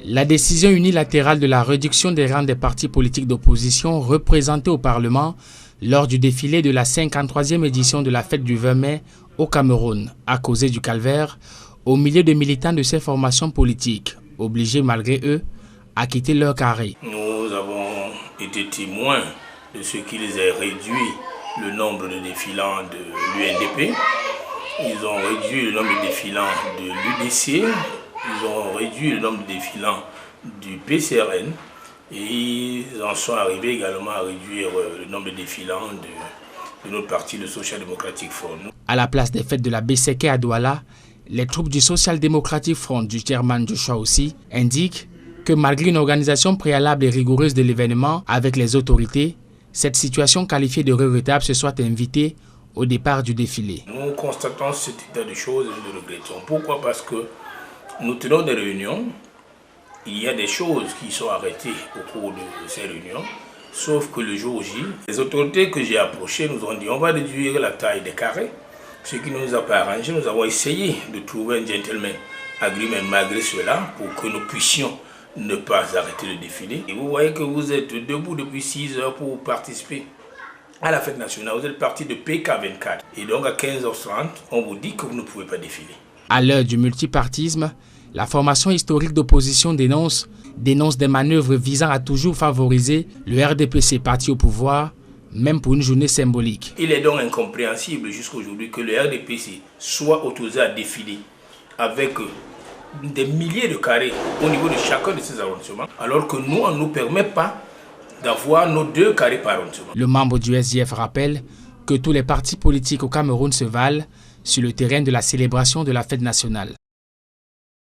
La décision unilatérale de la réduction des rangs des partis politiques d'opposition représentés au Parlement lors du défilé de la 53e édition de la fête du 20 mai au Cameroun a causé du calvaire au milieu de militants de ces formations politiques, obligés malgré eux à quitter leur carré. Nous avons été témoins de ce qu'ils aient réduit le nombre de défilants de l'UNDP. Ils ont réduit le nombre de défilants de l'UDC. Ils ont réduit le nombre de défilants du PCRN et ils en sont arrivés également à réduire le nombre de défilants de notre parti, le Social Democratic Front. À la place des fêtes de la BCK à Douala, les troupes du Social Democratic Front du chairman Joshua aussi indiquent que malgré une organisation préalable et rigoureuse de l'événement avec les autorités, cette situation qualifiée de regrettable se soit invitée au départ du défilé. Nous constatons cet état de choses et nous le regrettons. Pourquoi? Parce que nous tenons des réunions, il y a des choses qui sont arrêtées au cours de ces réunions, sauf que le jour J, les autorités que j'ai approchées nous ont dit on va réduire la taille des carrés, ce qui ne nous a pas arrangé. Nous avons essayé de trouver un gentleman agreement malgré cela pour que nous puissions ne pas arrêter le défilé. Et vous voyez que vous êtes debout depuis 6 heures pour participer à la fête nationale. Vous êtes parti de PK24 et donc à 15h30, on vous dit que vous ne pouvez pas défiler. À l'heure du multipartisme, la formation historique d'opposition dénonce des manœuvres visant à toujours favoriser le RDPC parti au pouvoir, même pour une journée symbolique. Il est donc incompréhensible jusqu'à aujourd'hui que le RDPC soit autorisé à défiler avec des milliers de carrés au niveau de chacun de ces arrondissements, alors que nous, on ne nous permet pas d'avoir nos 2 carrés par arrondissement. Le membre du SDF rappelle que tous les partis politiques au Cameroun se valent sur le terrain de la célébration de la fête nationale.